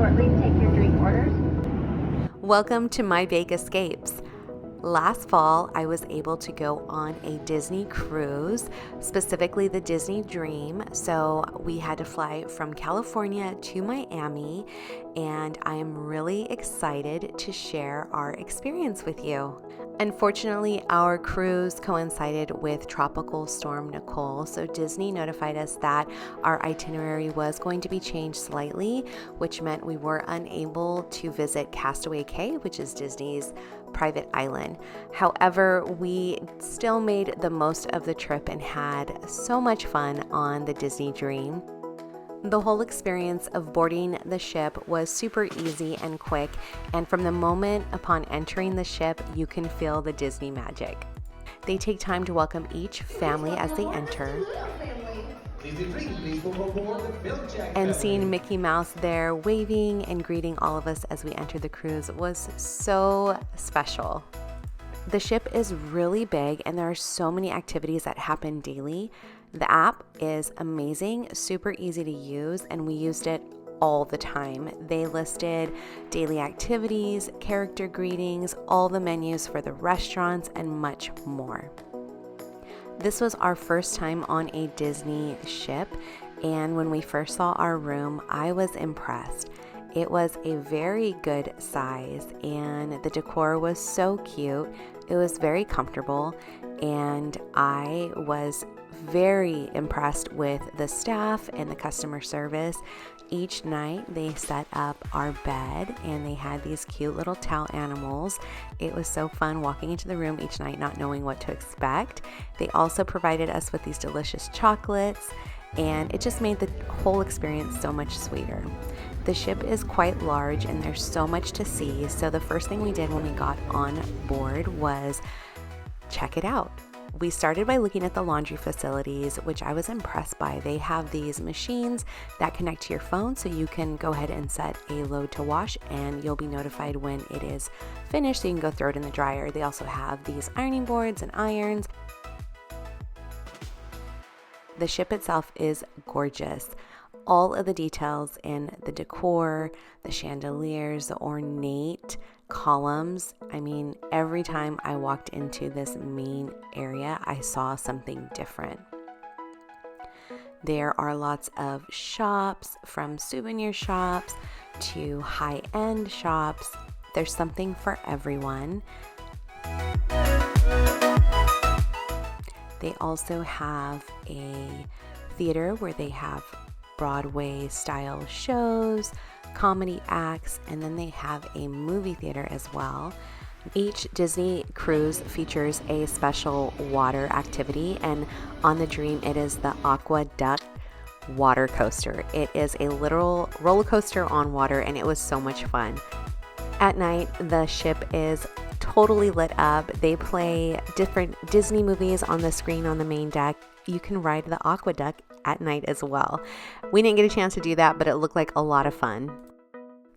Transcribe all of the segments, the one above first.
shortly take your drink orders. Welcome to My Bake Escapes. Last fall, I was able to go on a Disney cruise, specifically the Disney Dream. So we had to fly from California to Miami, and I am really excited to share our experience with you. Unfortunately, our cruise coincided with Tropical Storm Nicole, so Disney notified us that our itinerary was going to be changed slightly, which meant we were unable to visit Castaway Cay, which is Disney's private island. However, we still made the most of the trip and had so much fun on the Disney Dream. The whole experience of boarding the ship was super easy and quick, and from the moment upon entering the ship, you can feel the Disney magic. They take time to welcome each family as they enter. And seeing Mickey Mouse there waving and greeting all of us as we entered the cruise was so special. The ship is really big and there are so many activities that happen daily. The app is amazing, super easy to use, and we used it all the time. They listed daily activities, character greetings, all the menus for the restaurants, and much more. This was our first time on a Disney ship, and when we first saw our room, I was impressed. It was a very good size, and the decor was so cute. It was very comfortable, and I was very impressed with the staff and the customer service. Each night they set up our bed and they had these cute little towel animals. It was so fun walking into the room each night not knowing what to expect. They also provided us with these delicious chocolates, and it just made the whole experience so much sweeter. The ship is quite large and there's so much to see, so the first thing we did when we got on board was check it out. We started by looking at the laundry facilities, which I was impressed by. They have these machines that connect to your phone, so you can go ahead and set a load to wash and you'll be notified when it is finished, so you can go throw it in the dryer. They also have these ironing boards and irons. The ship itself is gorgeous. All of the details in the decor, the chandeliers, the ornate columns. I mean, every time I walked into this main area, I saw something different. There are lots of shops, from souvenir shops to high-end shops. There's something for everyone. They also have a theater where they have Broadway style shows, comedy acts, and then they have a movie theater as well. Each Disney cruise features a special water activity, and on the Dream it is the Aqua Duck water coaster. It is a literal roller coaster on water, and it was so much fun. At night, the ship is totally lit up. They play different Disney movies on the screen on the main deck. You can ride the Aqua Duck at night as well. We didn't get a chance to do that, but it looked like a lot of fun.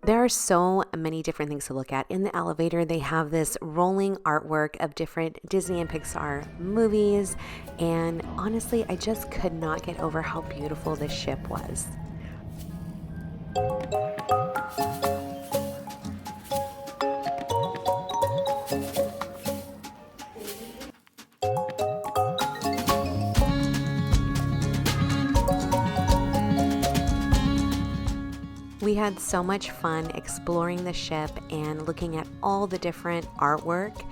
There are so many different things to look at. In the elevator, they have this rolling artwork of different Disney and Pixar movies, and honestly, I just could not get over how beautiful this ship was. We had so much fun exploring the ship and looking at all the different artwork.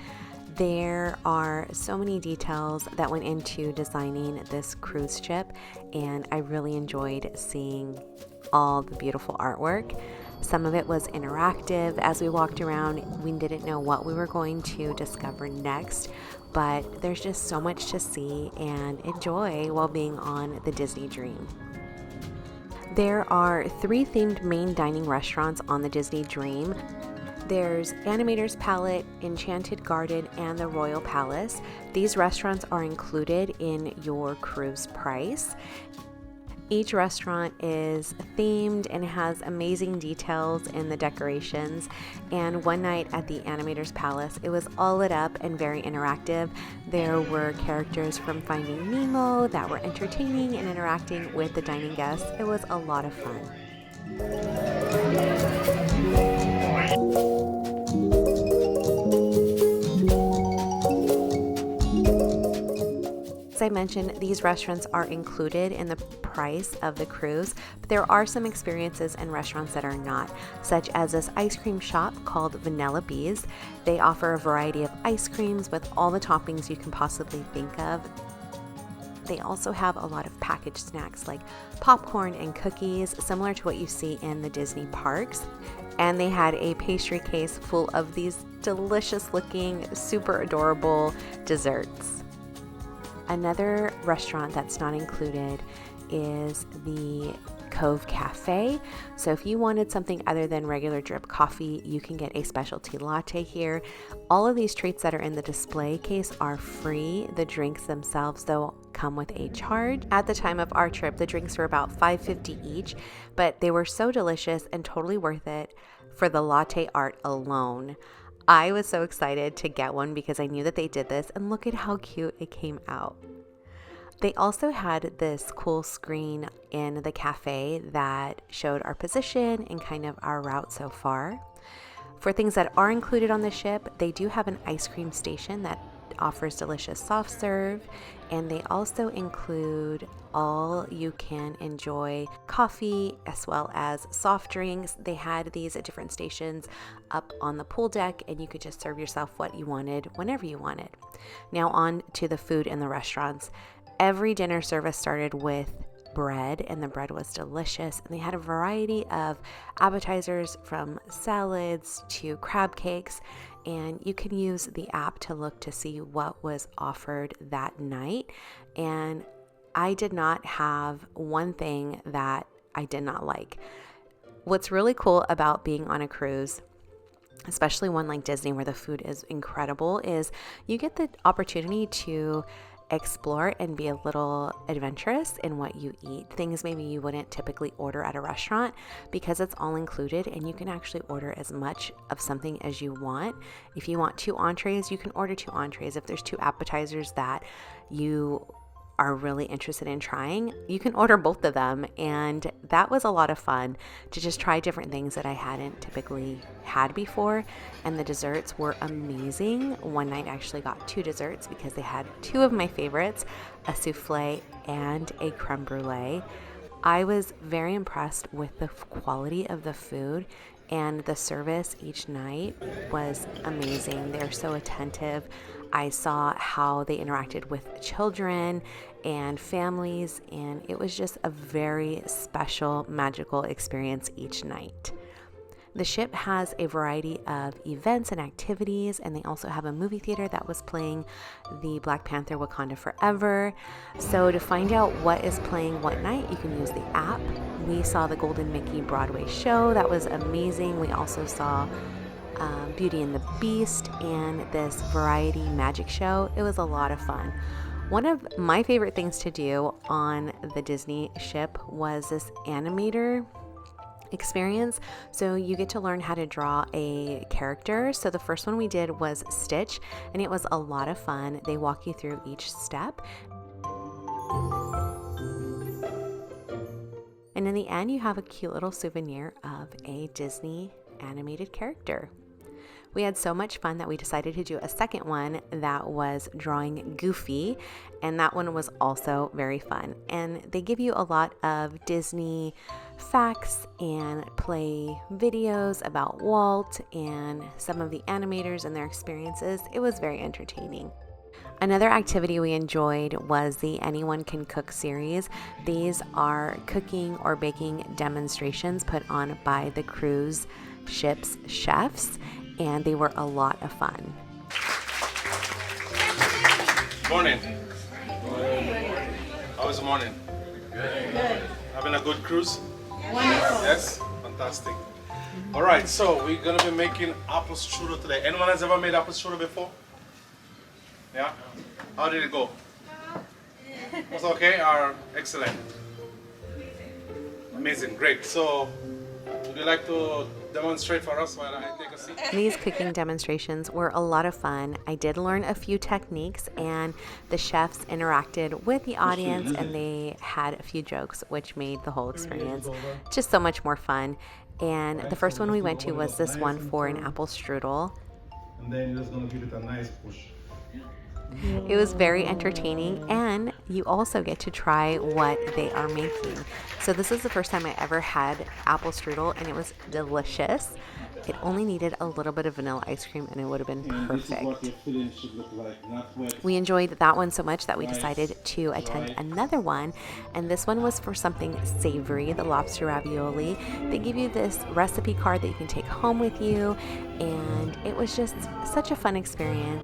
There are so many details that went into designing this cruise ship, and I really enjoyed seeing all the beautiful artwork. Some of it was interactive. As we walked around, we didn't know what we were going to discover next, but there's just so much to see and enjoy while being on the Disney Dream. There are 3 themed main dining restaurants on the Disney Dream. There's Animator's Palette, Enchanted Garden, and the Royal Palace. These restaurants are included in your cruise price. Each restaurant is themed and has amazing details in the decorations. And one night at the Animator's Palace, it was all lit up and very interactive. There were characters from Finding Nemo that were entertaining and interacting with the dining guests. It was a lot of fun. As I mentioned, these restaurants are included in the price of the cruise, but there are some experiences and restaurants that are not, such as this ice cream shop called Vanilla Bees. They offer a variety of ice creams with all the toppings you can possibly think of. They also have a lot of packaged snacks like popcorn and cookies, similar to what you see in the Disney parks. And they had a pastry case full of these delicious looking, super adorable desserts. Another restaurant that's not included is the Cove Cafe. So if you wanted something other than regular drip coffee, you can get a specialty latte here. All of these treats that are in the display case are free. The drinks themselves, though, come with a charge. At the time of our trip, the drinks were about $5.50 each, but they were so delicious and totally worth it for the latte art alone. I was so excited to get one because I knew that they did this, and look at how cute it came out. They also had this cool screen in the cafe that showed our position and kind of our route so far. For things that are included on the ship, they do have an ice cream station that offers delicious soft serve, and they also include all you can enjoy coffee as well as soft drinks. They had these at different stations up on the pool deck, and you could just serve yourself what you wanted whenever you wanted. Now on to the food in the restaurants. Every dinner service started with bread, and the bread was delicious, and they had a variety of appetizers from salads to crab cakes, and you can use the app to look to see what was offered that night. And I did not have one thing that I did not like. What's really cool about being on a cruise, especially one like Disney where the food is incredible, is you get the opportunity to explore and be a little adventurous in what you eat. Things maybe you wouldn't typically order at a restaurant because it's all included, and you can actually order as much of something as you want. If you want 2 entrees, you can order 2 entrees. If there's 2 appetizers that you are really interested in trying, you can order both of them. And that was a lot of fun to just try different things that I hadn't typically had before. And the desserts were amazing. One night I actually got 2 desserts because they had 2 of my favorites, a souffle and a creme brulee. I was very impressed with the quality of the food, and the service each night was amazing. They're so attentive. I saw how they interacted with children and families, and it was just a very special, magical experience each night. The ship has a variety of events and activities, and they also have a movie theater that was playing the Black Panther Wakanda Forever. So to find out what is playing what night, you can use the app. We saw the Golden Mickey Broadway show. That was amazing. We also saw Beauty and the Beast and this variety magic show. It was a lot of fun. One of my favorite things to do on the Disney ship was this animator experience. So you get to learn how to draw a character. So the first one we did was Stitch, and it was a lot of fun. They walk you through each step. And in the end, you have a cute little souvenir of a Disney animated character. We had so much fun that we decided to do a second one that was drawing Goofy, and that one was also very fun. And they give you a lot of Disney facts and play videos about Walt and some of the animators and their experiences. It was very entertaining. Another activity we enjoyed was the Anyone Can Cook series. These are cooking or baking demonstrations put on by the cruise ship's chefs, and they were a lot of fun. Morning. How was the morning? Good. Having a good cruise? Wonderful. Yes? Fantastic. All right, so we're gonna be making apple strudel today. Anyone has ever made apple strudel before? Yeah? How did it go? Was okay or excellent? Amazing, great. So would you like to demonstrate for us while I take a seat? These cooking demonstrations were a lot of fun. I did learn a few techniques, and the chefs interacted with the audience and they had a few jokes, which made the whole experience just so much more fun. And the first one we went to was this one for an apple strudel. And then you're just going to give it a nice push. It was very entertaining, and you also get to try what they are making. So this is the first time I ever had apple strudel, and it was delicious. It only needed a little bit of vanilla ice cream and it would have been perfect. We enjoyed that one so much that we decided to attend another one, and this one was for something savory, the lobster ravioli. They give you this recipe card that you can take home with you, and it was just such a fun experience.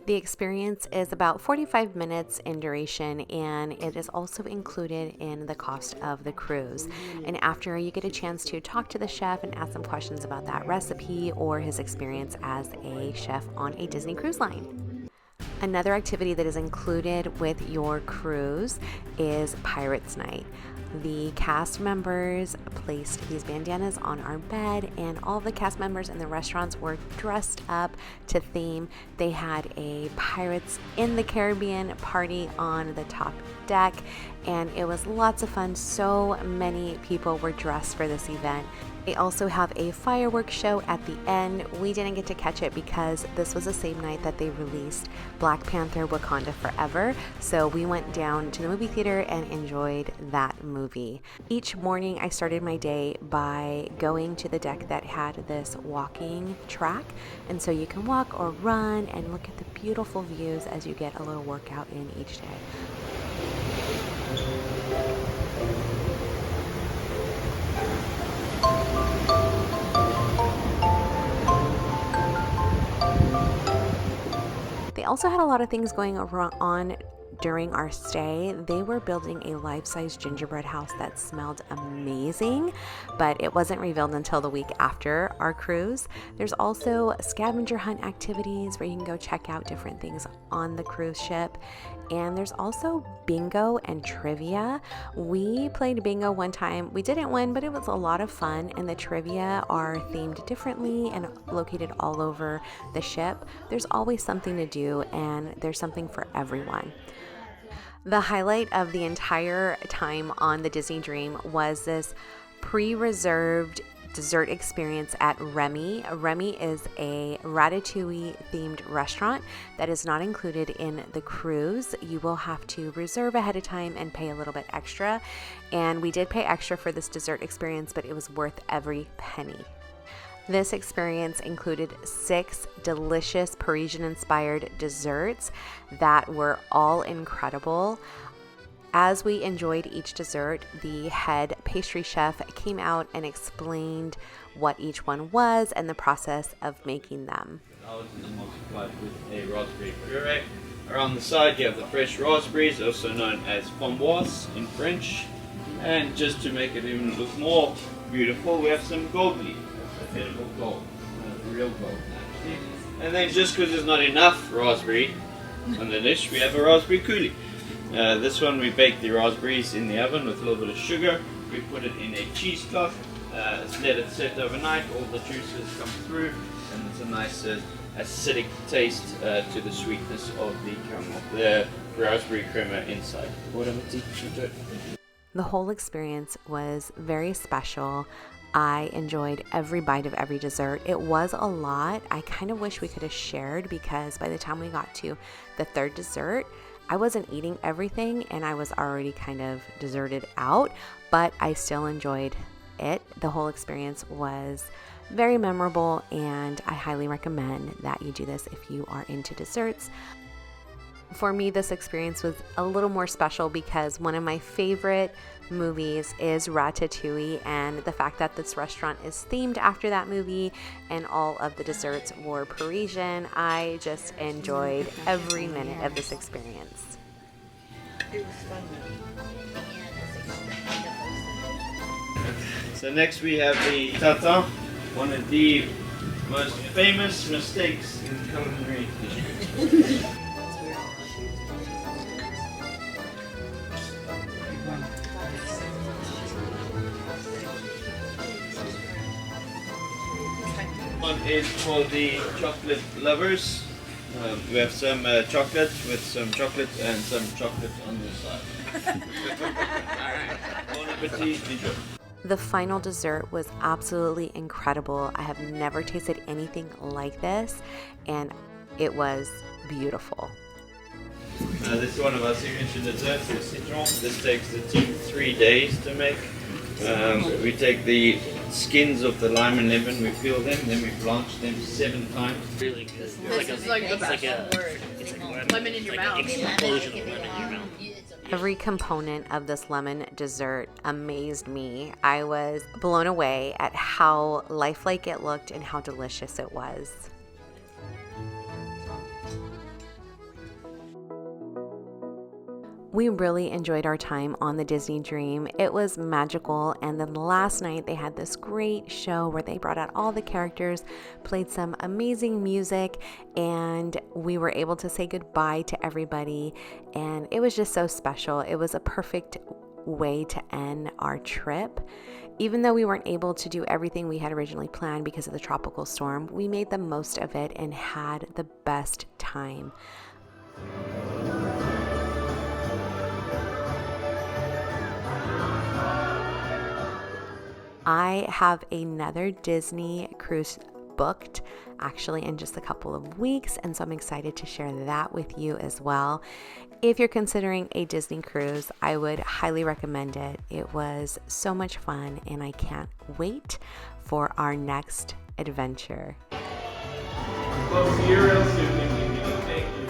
The experience is about 45 minutes in duration, and it is also included in the cost of the cruise. And after, you get a chance to talk to the chef and ask some questions about that recipe or his experience as a chef on a Disney cruise line. Another activity that is included with your cruise is Pirates Night. The cast members placed these bandanas on our bed, and all the cast members in the restaurants were dressed up to theme. They had a Pirates in the Caribbean party on the top deck, and it was lots of fun. So many people were dressed for this event. They also have a fireworks show at the end. We didn't get to catch it because this was the same night that they released Black Panther: Wakanda Forever. So we went down to the movie theater and enjoyed that movie. Each morning I started my day by going to the deck that had this walking track. And so you can walk or run and look at the beautiful views as you get a little workout in each day. They also had a lot of things going on during our stay. They were building a life-size gingerbread house that smelled amazing, but it wasn't revealed until the week after our cruise. There's also scavenger hunt activities where you can go check out different things on the cruise ship. And there's also bingo and trivia. We played bingo one time. We didn't win, but it was a lot of fun, and the trivia are themed differently and located all over the ship. There's always something to do, and there's something for everyone. The highlight of the entire time on the Disney Dream was this pre-reserved dessert experience at Remy. Remy is a ratatouille themed restaurant that is not included in the cruise. You will have to reserve ahead of time and pay a little bit extra. And we did pay extra for this dessert experience, but it was worth every penny. This experience included 6 delicious Parisian-inspired desserts that were all incredible. As we enjoyed each dessert, the head pastry chef came out and explained what each one was and the process of making them. Ours is multiplied with a raspberry puree. Around the side you have the fresh raspberries, also known as framboise in French. And just to make it even look more beautiful, we have some gold leaf. Edible gold, real gold actually. And then just because there's not enough raspberry on the dish, we have a raspberry coulis. This one we bake the raspberries in the oven with a little bit of sugar. We put it in a cheesecloth, let it set overnight, all the juices come through, and it's a nice acidic taste to the sweetness of the caramel, the raspberry creamer inside. The whole experience was very special. I enjoyed every bite of every dessert. It was a lot. I kind of wish we could have shared, because by the time we got to the third dessert, I wasn't eating everything and I was already kind of deserted out, but I still enjoyed it. The whole experience was very memorable, and I highly recommend that you do this if you are into desserts. For me, this experience was a little more special because one of my favorite movies is Ratatouille, and the fact that this restaurant is themed after that movie and all of the desserts were Parisian, I just enjoyed every minute of this experience. It was fun. So next we have the tatin, one of the most famous mistakes in culinary history. one is for the chocolate lovers. We have some chocolate with some chocolate and some chocolate on the side. Alright, bon appetit, enjoy. The final dessert was absolutely incredible. I have never tasted anything like this, and it was beautiful. This is one of our signature desserts, the citron. This takes the team 3 days to make. We take the skins of the lime and lemon, we peel them, then we blanch them 7 times. Really good. This is like the best word. It's like Lemon in your mouth. explosion of lemon in your mouth. Every component of this lemon dessert amazed me. I was blown away at how lifelike it looked and how delicious it was. We really enjoyed our time on the Disney Dream. It was magical, and then last night they had this great show where they brought out all the characters, played some amazing music, and we were able to say goodbye to everybody, and it was just so special. It was a perfect way to end our trip. Even though we weren't able to do everything we had originally planned because of the tropical storm, we made the most of it and had the best time. I have another Disney cruise booked actually in just a couple of weeks, and so I'm excited to share that with you as well. If you're considering a Disney cruise, I would highly recommend it. It was so much fun, and I can't wait for our next adventure. We'll see you real soon. Thank you.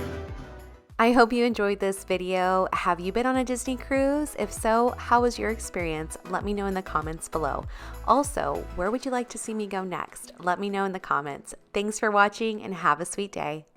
I hope you enjoyed this video. Have you been on a Disney cruise? If so, how was your experience? Let me know in the comments below. Also, where would you like to see me go next? Let me know in the comments. Thanks for watching and have a sweet day.